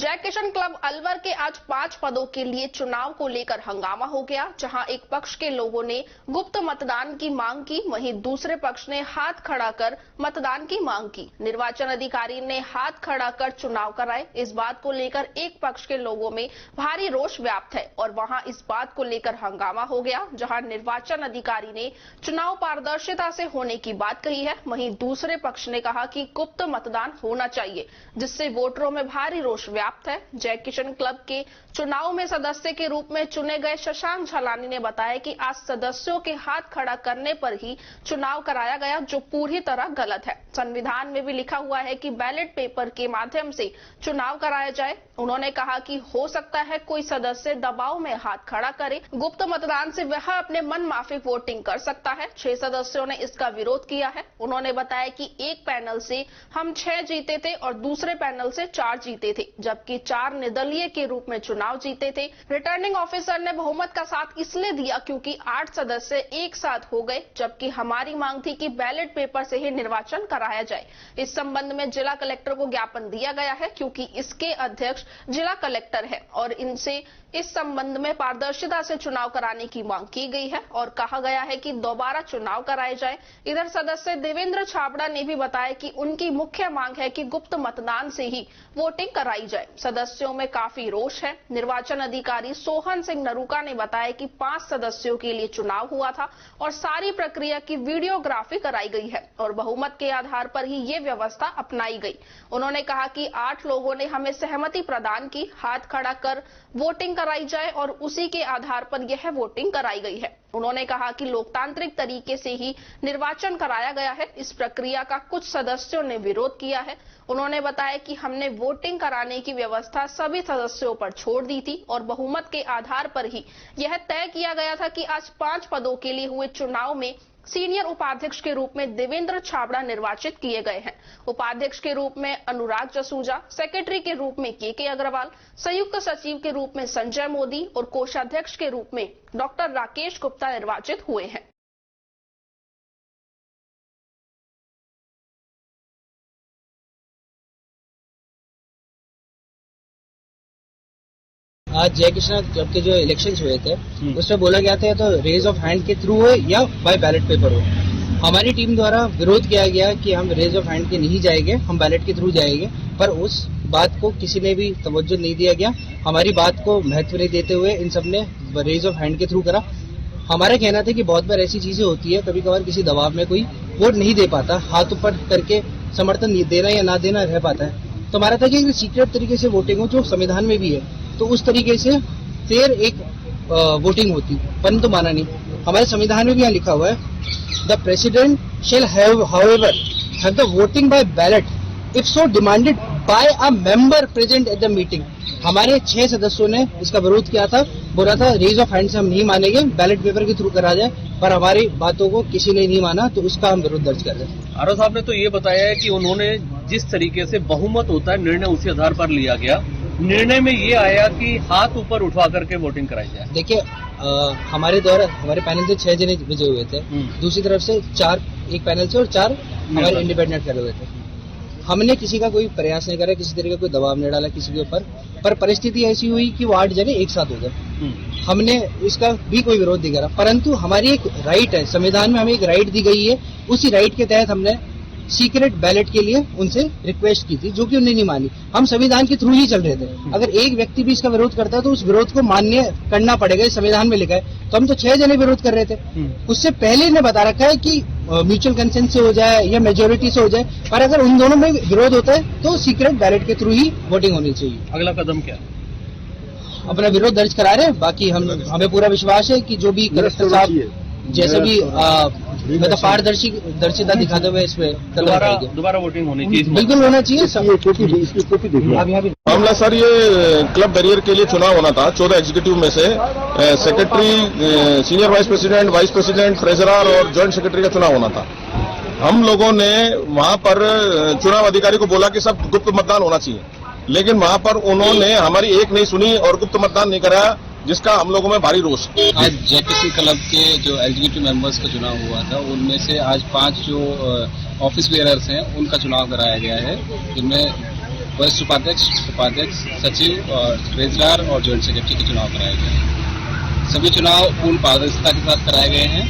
जय किशन क्लब अलवर के आज 5 पदों के लिए चुनाव को लेकर हंगामा हो गया, जहां एक पक्ष के लोगों ने गुप्त मतदान की मांग की, वहीं दूसरे पक्ष ने हाथ खड़ा कर मतदान की मांग की। निर्वाचन अधिकारी ने हाथ खड़ा कर चुनाव कराए। इस बात को लेकर एक पक्ष के लोगों में भारी रोष व्याप्त है और वहां इस बात को लेकर हंगामा हो गया, जहां निर्वाचन अधिकारी ने चुनाव पारदर्शिता से होने की बात कही है, वहीं दूसरे पक्ष ने कहा कि गुप्त मतदान होना चाहिए, जिससे वोटरों में भारी रोष व्याप्त है। जय किशन क्लब के चुनाव में सदस्य के रूप में चुने गए शशांक झलानी ने बताया कि आज सदस्यों के हाथ खड़ा करने पर ही चुनाव कराया गया, जो पूरी तरह गलत है। संविधान में भी लिखा हुआ है कि बैलेट पेपर के माध्यम से चुनाव कराया जाए। उन्होंने कहा कि हो सकता है कोई सदस्य दबाव में हाथ खड़ा करे, गुप्त मतदान से वह अपने मन माफिक वोटिंग कर सकता है। 6 सदस्यों ने इसका विरोध किया है। उन्होंने बताया कि एक पैनल से हम 6 जीते थे और दूसरे पैनल से 4 जीते थे, जबकि 4 निर्दलीय के रूप में चुनाव जीते थे। रिटर्निंग ऑफिसर ने बहुमत का साथ इसलिए दिया क्योंकि 8 सदस्य एक साथ हो गए, जबकि हमारी मांग थी कि बैलेट पेपर से ही निर्वाचन कराया जाए। इस संबंध में जिला कलेक्टर को ज्ञापन दिया गया है, क्योंकि इसके अध्यक्ष जिला कलेक्टर है और इनसे इस संबंध में पारदर्शिता से चुनाव कराने की मांग की गई है और कहा गया है कि दोबारा चुनाव कराए जाए। इधर सदस्य देवेंद्र छाबड़ा ने भी बताया कि उनकी मुख्य मांग है कि गुप्त मतदान से ही वोटिंग कराई जाए। सदस्यों में काफी रोष है। निर्वाचन अधिकारी सोहन सिंह नरूका ने बताया कि 5 सदस्यों के लिए चुनाव हुआ था और सारी प्रक्रिया की वीडियोग्राफी कराई गई है और बहुमत के आधार पर ही ये व्यवस्था अपनाई गई। उन्होंने कहा कि 8 लोगों ने हमें सहमति प्रदान की, हाथ खड़ा कर वोटिंग कराई जाए और उसी के आधार पर यह वोटिंग कराई गई है। उन्होंने कहा कि लोकतांत्रिक तरीके से ही निर्वाचन कराया गया है। इस प्रक्रिया का कुछ सदस्यों ने विरोध किया है। उन्होंने बताया कि हमने वोटिंग कराने की व्यवस्था सभी सदस्यों पर छोड़ दी थी और बहुमत के आधार पर ही यह तय किया गया था कि आज 5 पदों के लिए हुए चुनाव में सीनियर उपाध्यक्ष के रूप में देवेंद्र छाबड़ा निर्वाचित किए गए हैं। उपाध्यक्ष के रूप में अनुराग जसूजा, सेक्रेटरी के रूप में के अग्रवाल, संयुक्त सचिव के रूप में संजय मोदी और कोषाध्यक्ष के रूप में डॉक्टर राकेश गुप्ता निर्वाचित हुए हैं। आज जय किशन क्लब के जो इलेक्शंस हुए थे उसमें बोला गया था या तो रेज ऑफ हैंड के थ्रू हो या बाय बैलेट पेपर हो। हमारी टीम द्वारा विरोध किया गया कि हम रेज ऑफ हैंड के नहीं जाएंगे, हम बैलेट के थ्रू जाएंगे, पर उस बात को किसी ने भी तवज्जो नहीं दिया गया। हमारी बात को महत्व नहीं देते हुए इन सब ने रेज ऑफ हैंड के थ्रू करा। हमारा कहना था कि बहुत बार ऐसी चीजें होती है, कभी कभार किसी दबाव में कोई वोट नहीं दे पाता, हाथ ऊपर करके समर्थन देना या ना देना रह पाता है। तो हमारा था कि सीक्रेट तरीके से वोटिंग हो, जो संविधान में भी है, तो उस तरीके से फेयर एक वोटिंग होती, परंतु माना नहीं। हमारे संविधान में भी यहाँ लिखा हुआ है, the president shall have however have the voting by ballot if so demanded by a member present at the meeting. हमारे 6 सदस्यों ने इसका विरोध किया था, बोला था रेज ऑफ हैंड से हम नहीं मानेंगे, बैलेट पेपर के थ्रू करा जाए, पर हमारी बातों को किसी ने नहीं माना, तो उसका हम विरोध दर्ज कर रहे हैं। आरओ साहब ने तो ये बताया है कि उन्होंने जिस तरीके से बहुमत होता है निर्णय उसी आधार पर लिया गया। निर्णय में ये आया कि हाथ ऊपर उठवा करके वोटिंग कराई जाए। देखिए, हमारे द्वारा हमारे पैनल से 6 जने विजय हुए थे, दूसरी तरफ से 4 एक पैनल से और 4 हमारे इंडिपेंडेंट करे हुए थे। हमने किसी का कोई प्रयास नहीं करा, किसी तरह का कोई दबाव नहीं डाला किसी के ऊपर, पर परिस्थिति ऐसी हुई कि वो 8 जने एक साथ हो गए। हमने इसका भी कोई विरोध नहीं करा, परंतु हमारी एक राइट है, संविधान में हमें एक राइट दी गई है। उसी राइट के तहत हमने सीक्रेट बैलेट के लिए उनसे रिक्वेस्ट की थी, जो कि उन्होंने नहीं मानी। हम संविधान के थ्रू ही चल रहे थे। अगर एक व्यक्ति भी इसका विरोध करता है तो उस विरोध को मान्य करना पड़ेगा, संविधान में लिखा है। तो हम तो 6 जने विरोध कर रहे थे। उससे पहले ने बता रखा है कि म्यूचुअल कंसेंट से हो जाए या मेजोरिटी से हो जाए, पर अगर उन दोनों में विरोध होता है तो सीक्रेट बैलेट के थ्रू ही वोटिंग होनी चाहिए। अगला कदम क्या? अपना विरोध दर्ज करा रहे हैं। बाकी हमें पूरा विश्वास है कि जो भी कलेक्टर साहब जैसे भी मतलब पारदर्शिता दिखाते हुए इसमें दोबारा वोटिंग होनी चाहिए, बिल्कुल होना चाहिए। मामला सर, ये क्लब बैरियर के लिए चुनाव होना था। 14 एग्जीक्यूटिव में से secretary, senior vice president, treasurer और ज्वाइंट सेक्रेटरी का चुनाव होना था। हम लोगों ने वहां पर चुनाव अधिकारी को बोला कि सब गुप्त मतदान होना चाहिए, लेकिन वहां पर उन्होंने हमारी एक नहीं सुनी और गुप्त मतदान नहीं कराया, जिसका हम लोगों में भारी रोष। आज जय किशन क्लब के जो एग्जीक्यूटिव मेंबर्स का चुनाव हुआ था, उनमें से आज 5 जो ऑफिस बेयरर्स हैं उनका चुनाव कराया गया है, जिनमें वरिष्ठ उपाध्यक्ष, सचिव और ट्रेजरर और जॉइंट सेक्रेटरी के चुनाव कराए गए हैं। सभी चुनाव पूर्ण पारदर्शिता के साथ कराए गए हैं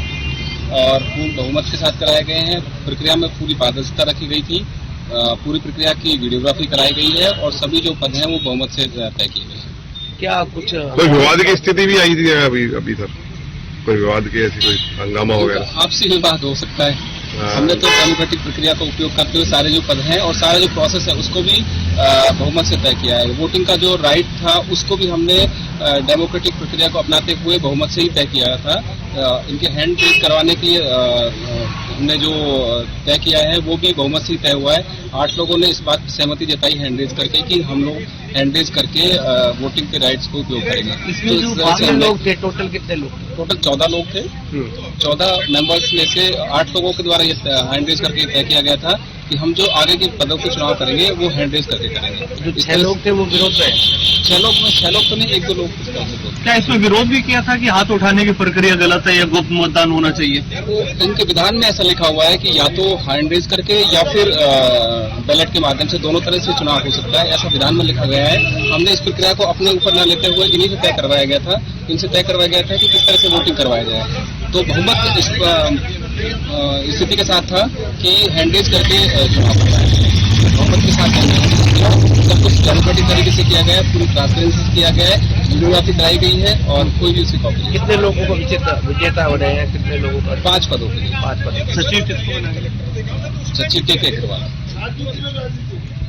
और पूर्ण बहुमत के साथ कराए गए हैं। प्रक्रिया में पूरी पारदर्शिता रखी गई थी। पूरी प्रक्रिया की वीडियोग्राफी कराई गई है और सभी जो पद हैं वो बहुमत से तय किए गए हैं। क्या कुछ कोई विवाद की स्थिति भी आई थी अभी सर? कोई विवाद की ऐसी कोई हंगामा वगैरह? आपसी विवाद हो सकता है। हमने तो डेमोक्रेटिक प्रक्रिया का उपयोग करते हुए सारे जो पद हैं और सारा जो प्रोसेस है उसको भी बहुमत से तय किया है। वोटिंग का जो राइट था उसको भी हमने डेमोक्रेटिक प्रक्रिया को अपनाते हुए बहुमत से ही तय किया था। इनके हैंड रेज करवाने के लिए हमने जो तय किया है वो भी बहुमत से ही तय हुआ है। 8 लोगों ने इस बात की सहमति जताई हैंड रेज करके कि हम लोग हैंड रेज करके वोटिंग के राइट्स को उपयोग करेंगे। इसमें जो बाकी लोग थे, टोटल कितने लोग? टोटल 14 लोग थे। 14 मेंबर्स में से 8 लोगों के द्वारा ये हैंड रेज करके तय किया गया था कि हम जो आगे के पदों के चुनाव करेंगे वो हैंड रेज करके करेंगे। जो 6 लोग थे वो विरोध में? 6 लोग में 6 लोग तो नहीं, 1-2 लोग। क्या इसमें विरोध भी किया था कि हाथ उठाने की प्रक्रिया गलत है या गुप्त मतदान होना चाहिए? तो इनके विधान में ऐसा लिखा हुआ है कि या तो हैंड रेज करके या फिर बैलेट के माध्यम से, दोनों तरह से चुनाव हो सकता है, ऐसा विधान में लिखा गया है। हमने इस प्रक्रिया को अपने ऊपर न लेते हुए इन्हीं से तय करवाया गया था। इनसे तय करवाया गया था कि किस तरह से वोटिंग करवाया जाए। तो बहुमत इस स्थिति के साथ था कि हैंड रेज करके चुनाव करवाया गया। बहुमत के साथ सब कुछ डेमोक्रेटिक तरीके से किया गया है, पूरी ट्रांसपेरेंसी से किया गया है, वीडियोग्राफी कराई गई है और कोई भी उसकी कॉपी नहीं। कितने लोगों को विजेता हो रहे हैं? कितने लोगों का? 5 पदों के लिए। 5 पद। सचिव किसको बनाएंगे? सचिव के अग्रवाल।